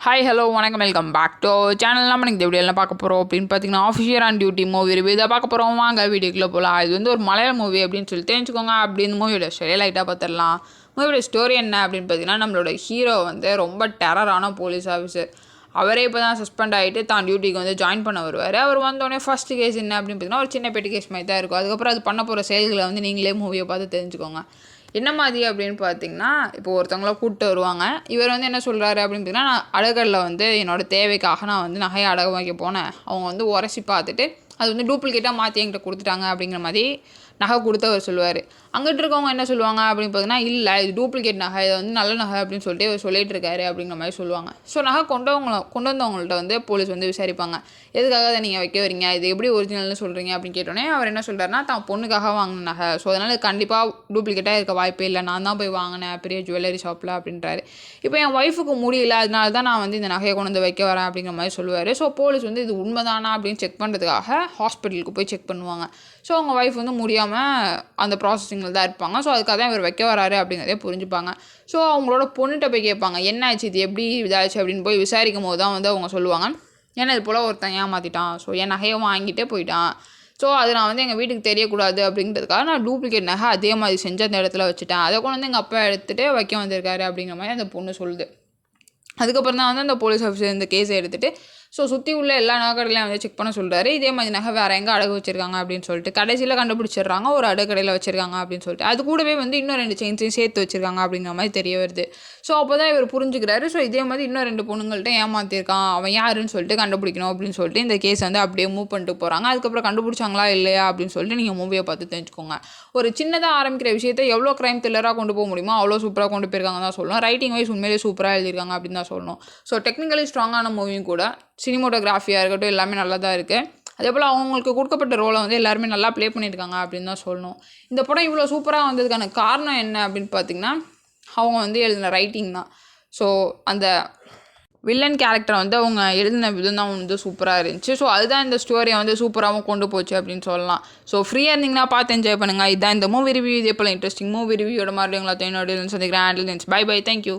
Hi hello வணக்கம் welcome back to channel. நம்ம இந்த வீடியோ எல்லாம் பார்க்க போகிறோம் அப்படின்னு பார்த்தீங்கன்னா official on duty movie review இதை பார்க்க போகிறோம். வாங்க வீடியோக்குள்ளே போகலாம். இது வந்து ஒரு மலையாள மூவி அப்படின்னு சொல்லி தெரிஞ்சுக்கோங்க. அப்படி இந்த மூவியோட ஸ்டோரி லைட்டாக பார்த்துடலாம். மூவியோட ஸ்டோரி என்ன அப்படின்னு பார்த்தீங்கன்னா, நம்மளோட ஹீரோ வந்து ரொம்ப டெரரான போலீஸ் ஆஃபீஸர். அவரே இப்போ தான் சஸ்பெண்ட் ஆகிட்டு தான் டியூட்டிக்கு வந்து ஜாயின் பண்ண வருவார். அவர் வந்தோடனே ஃபஸ்ட்டு கேஸ் என்ன அப்படின்னு பார்த்தீங்கன்னா ஒரு சின்ன பெட்டி கேஸ் மாதிரி தான் இருக்கும். அதுக்கப்புறம் அது பண்ண போகிற செயல்களை வந்து நீங்களே மூவியை பார்த்து தெரிஞ்சுக்கோங்க. என்ன மாதிரி அப்படின்னு பார்த்தீங்கன்னா, இப்போ ஒருத்தவங்கள கூப்பிட்டு வருவாங்க. இவர் வந்து என்ன சொல்கிறாரு அப்படின்னு பார்த்தீங்கன்னா, நான் அடகலில் வந்து என்னோடய தேவைக்காக நான் வந்து நகையை அடகு வைக்க போனேன். அவங்க வந்து உரசி பார்த்துட்டு அது வந்து டூப்ளிகேட்டாக மாற்றி என்கிட்ட கொடுத்துட்டாங்க அப்படிங்கிற மாதிரி நகை கொடுத்து அவர் சொல்லுவார். அங்கிட்டு இருக்கவங்க என்ன சொல்லுவாங்க அப்படின்னு பார்த்தீங்கன்னா, இல்லை இது டூப்ளிகேட் நகை, இது வந்து நல்ல நகை அப்படின்னு சொல்லிட்டு இவர் சொல்லிட்டு இருக்காரு அப்படிங்கிற மாதிரி சொல்லுவாங்க. ஸோ நகை கொண்டு வந்தவங்கள்ட்ட வந்து போலீஸ் வந்து விசாரிப்பாங்க. எதுக்காக அதை நீங்கள் வைக்க வரீங்க, இது எப்படி ஒரிஜினல்னு சொல்கிறீங்க அப்படின்னு கேட்டோன்னே அவர் என்ன சொல்கிறாருன்னா, தான் பொண்ணுக்காக வாங்கின நகை, ஸோ அதனால் இது கண்டிப்பாக டூப்ளிகேட்டாக இருக்க வாய்ப்பே இல்லை, நான் தான் போய் வாங்கினேன் பெரிய ஜுவல்லரி ஷாப்பில் அப்படின்றாரு. இப்போ என் ஒய்ஃபுக்கு முடியல, அதனால தான் நான் வந்து இந்த நகையை கொண்டு வந்து வைக்க வரேன் அப்படிங்கிற மாதிரி சொல்லுவார். ஸோ போலீஸ் வந்து இது உண்மைதானா அப்படின்னு செக் பண்ணுறதுக்காக ஹாஸ்பிட்டலுக்கு போய் செக் பண்ணுவாங்க. ஸோ அவங்க ஒய்ஃப் வந்து முடியாமல் அந்த ப்ராசஸிங்கில் தான் இருப்பாங்க. ஸோ அதுக்காக தான் இவர் வைக்க வராரு அப்படிங்கிறதே புரிஞ்சுப்பாங்க. ஸோ அவங்களோட பொண்ணுகிட்ட போய் கேட்பாங்க, என்ன ஆச்சு, இது எப்படி இதாச்சு அப்படின்னு போய் விசாரிக்கும் போது தான் வந்து அவங்க சொல்லுவாங்க, ஏன்னா இது போல் ஒருத்தன் ஏமாற்றிட்டான், ஸோ என் நகையை வாங்கிட்டே போயிட்டான், ஸோ அது நான் வந்து எங்கள் வீட்டுக்கு தெரியக்கூடாது அப்படிங்கிறதுக்காக நான் டூப்ளிகேட் நகை அதே மாதிரி செஞ்சு அந்த இடத்துல வச்சுட்டேன், அதை கொண்டு வந்து எங்கள் அப்பா எடுத்துகிட்டு வைக்க வந்திருக்காரு அப்படிங்கிற மாதிரி அந்த பொண்ணு சொல்லுது. அதுக்கப்புறம் தான் வந்து அந்த போலீஸ் ஆஃபீஸர் இந்த கேஸை எடுத்துகிட்டு ஸோ சுற்றி உள்ள எல்லா நகைக்கடையிலையும் வந்து செக் பண்ண சொல்கிறாரு. இதே மாதிரி நகை வேறு எங்கே அடகு வச்சுருக்காங்க அப்படின்னு சொல்லிட்டு கடைசியில் கண்டுபிடிச்சிடுறாங்க, ஒரு அடக்கடையில் வச்சுருக்காங்க அப்படின்னு சொல்லிட்டு. அது கூடவே வந்து இன்னும் 2 செயின்ஸையும் சேர்த்து வச்சுருக்காங்க அப்படிங்கிற மாதிரி தெரிய வருது. ஸோ அப்போ தான் இவர் புரிஞ்சுக்கிறாரு, ஸோ இதே மாதிரி இன்னும் 2 பொண்ணுங்கள்ட்ட ஏமாற்றிருக்கான், அவன் யாருன்னு சொல்லிட்டு கண்டுபிடிக்கணும் அப்படின்னு சொல்லிட்டு இந்த கேஸ் வந்து அப்படியே மூவ் பண்ணிட்டு போகிறாங்க. அதுக்கப்புறம் கண்டுபிடிச்சாங்களா இல்லையா அப்படின்னு சொல்லிட்டு நீங்கள் மூவியை பார்த்து தெரிஞ்சுக்கோங்க. ஒரு சின்னதாக ஆரம்பிக்கிற விஷயத்தை எவ்வளோ க்ரைம் த்ரில்லராக கொண்டு போக முடியுமோ அவ்வளோ சூப்பராக கொண்டு போயிருக்காங்க தான் சொல்லணும். ரைட்டிங் வைஸ் உண்மையிலே சூப்பராக எழுதியிருக்காங்க அப்படின்னு தான் சொல்லணும். ஸோ டெக்னிக்கலி ஸ்ட்ராங்கான மூவியும் கூட, சினிமோட்டோகிராஃபியாக இருக்கட்டும் எல்லாமே நல்லா தான் இருக்குது. அதே போல் அவங்களுக்கு கொடுக்கப்பட்ட ரோலை வந்து எல்லாருமே நல்லா ப்ளே பண்ணியிருக்காங்க அப்படின்னு தான் சொல்லணும். இந்த படம் இவ்வளோ சூப்பராக வந்ததுக்கான காரணம் என்ன அப்படின்னு பார்த்திங்கன்னா, அவங்க வந்து எழுதின ரைட்டிங் தான். ஸோ அந்த வில்லன் கேரக்டரை வந்து அவங்க எழுதின விதம் தான் வந்து சூப்பராக இருந்துச்சு. ஸோ அதுதான் இந்த ஸ்டோரியை வந்து சூப்பராகவும் கொண்டு போச்சு அப்படின்னு சொல்லலாம். ஸோ ஃப்ரீயாக இருந்தீங்கன்னா பார்த்து என்ஜாய் பண்ணுங்கள். இதுதான் இந்த மூவி ரிவ்யூ. இதே போல் இன்ட்ரெஸ்டிங் மூவி ரிவ்யூயோட மாதிரி உங்களை என்னோட சந்திக்கிறேன். Bye bye, thank you.